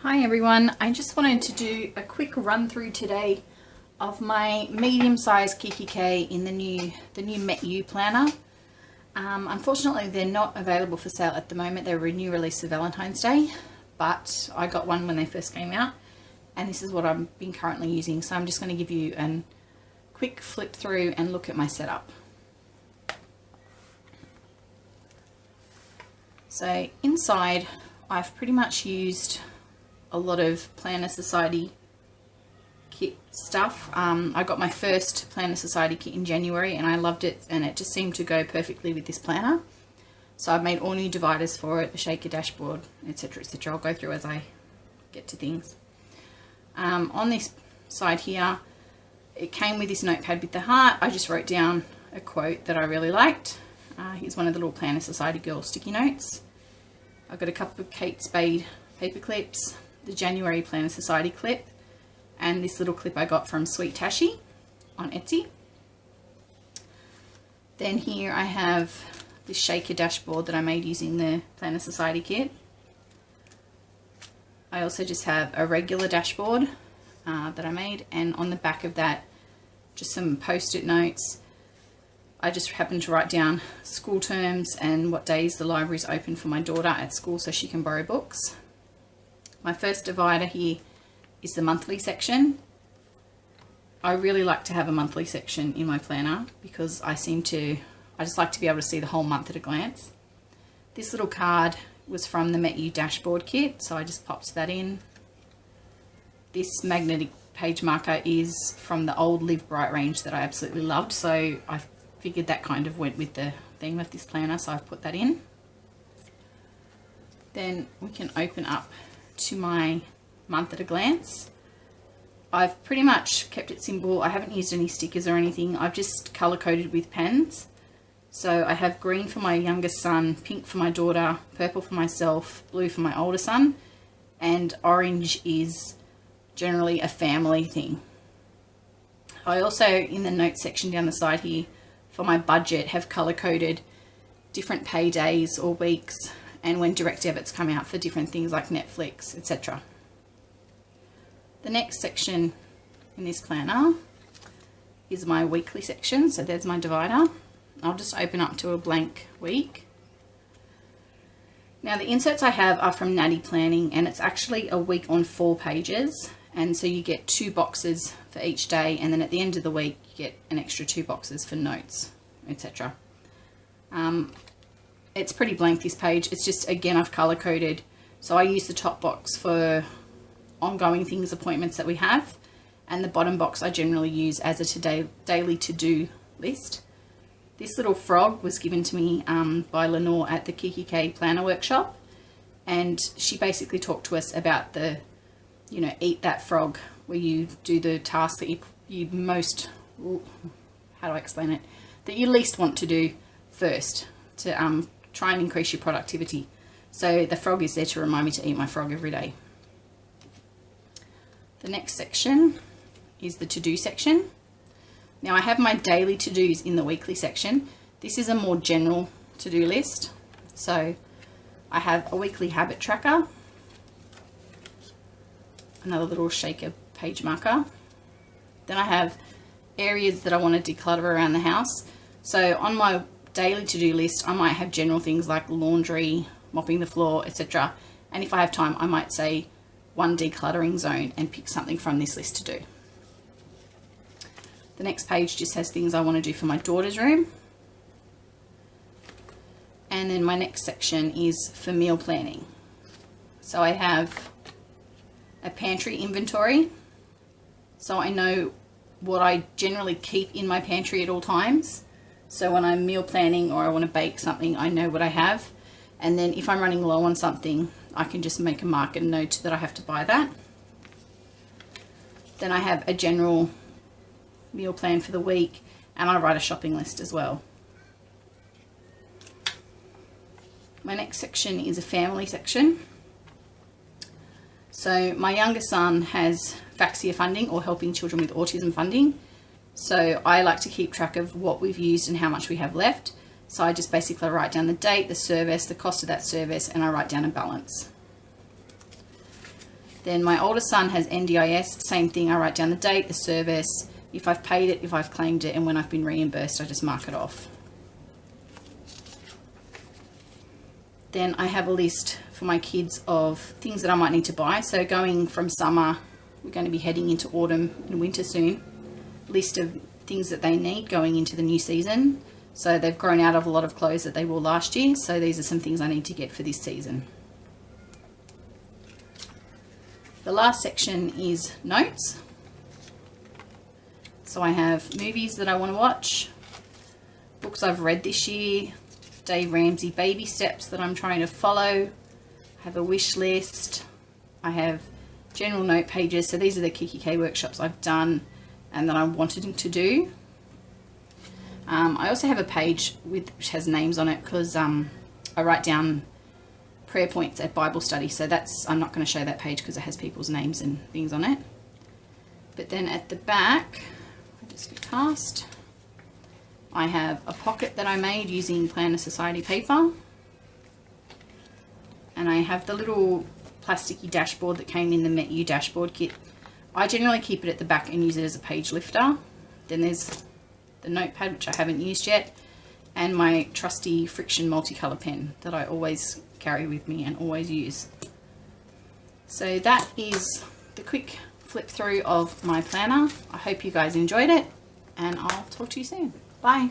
Hi everyone, I just wanted to do a quick run through today of my medium-sized Kikki.k in the new Met planner. Unfortunately they're not available for sale at the moment. They were a new release for Valentine's Day, but I got one when they first came out and this is what I've been currently using. So I'm just going to give you a quick flip through and look at my setup. So inside I've pretty much used a lot of Planner Society kit stuff. I got my first Planner Society kit in January and I loved it, and it just seemed to go perfectly with this planner. So I've made all new dividers for it, a shaker dashboard, etc, etc. I'll go through as I get to things. On this side here, it came with this notepad with the heart. I just wrote down a quote that I really liked. Here's one of the little Planner Society girl sticky notes. I've got a couple of Kate Spade paper clips, the January Planner Society clip, and this little clip I got from Sweet Tashi on Etsy. Then here I have this shaker dashboard that I made using the Planner Society kit. I also just have a regular dashboard that I made, and on the back of that just some post-it notes. I just happened to write down school terms and what days the library is open for my daughter at school so she can borrow books. My first divider here is the monthly section. I really like to have a monthly section in my planner because I just like to be able to see the whole month at a glance. This little card was from the Met dashboard kit, so I just popped that in. This magnetic page marker is from the old Live Bright range that I absolutely loved, so I figured that kind of went with the theme of this planner, so I've put that in. Then we can open up to my month at a glance. I've pretty much kept it simple. I haven't used any stickers or anything. I've just color coded with pens. So I have green for my youngest son, pink for my daughter, purple for myself, blue for my older son, and orange is generally a family thing. I also, in the notes section down the side here, for my budget, have color coded different paydays or weeks and when direct debits come out for different things like Netflix, etc. The next section in this planner is my weekly section. So there's my divider. I'll just open up to a blank week. Now the inserts I have are from Natty Planning, and it's actually a week on 4 pages. And so you get 2 boxes for each day, and then at the end of the week you get an extra 2 boxes for notes, etc. It's pretty blank, this page. It's just, again, I've color coded. So I use the top box for ongoing things, appointments that we have, and the bottom box I generally use as a daily to-do list. This little frog was given to me by Lenore at the Kikki.k Planner Workshop, and she basically talked to us about the, eat that frog, where you do the task that you most, how do I explain it, that you least want to do first to try and increase your productivity. So the frog is there to remind me to eat my frog every day. The next section is the to-do section. Now I have my daily to-dos in the weekly section. This is a more general to-do list. So I have a weekly habit tracker, another little shaker page marker. Then I have areas that I want to declutter around the house. So on my daily to-do list, I might have general things like laundry, mopping the floor, etc. And if I have time, I might say 1 decluttering zone and pick something from this list to do. The next page just has things I want to do for my daughter's room. And then my next section is for meal planning. So I have a pantry inventory. So I know what I generally keep in my pantry at all times. So when I'm meal planning or I want to bake something, I know what I have. And then if I'm running low on something, I can just make a mark and note that I have to buy that. Then I have a general meal plan for the week, and I write a shopping list as well. My next section is a family section. So my youngest son has FAXIA funding, or Helping Children with Autism funding. So I like to keep track of what we've used and how much we have left. So I just basically write down the date, the service, the cost of that service, and I write down a balance. Then my oldest son has NDIS, same thing, I write down the date, the service, if I've paid it, if I've claimed it, and when I've been reimbursed, I just mark it off. Then I have a list for my kids of things that I might need to buy. So going from summer, we're going to be heading into autumn and winter soon. List of things that they need going into the new season. So they've grown out of a lot of clothes that they wore last year. So these are some things I need to get for this season. The last section is notes. So I have movies that I want to watch, books I've read this year, Dave Ramsey baby steps that I'm trying to follow. I have a wish list. I have general note pages. So these are the Kikki.k workshops I've done and that I'm wanting to do. I also have a page which has names on it because I write down prayer points at Bible study. So I'm not going to show that page because it has people's names and things on it. But then at the back, I just get past, I have a pocket that I made using Planner Society paper. And I have the little plasticky dashboard that came in the Met You dashboard kit. I generally keep it at the back and use it as a page lifter. Then there's the notepad, which I haven't used yet, and my trusty Friction multicolour pen that I always carry with me and always use. So that is the quick flip through of my planner. I hope you guys enjoyed it, and I'll talk to you soon. Bye.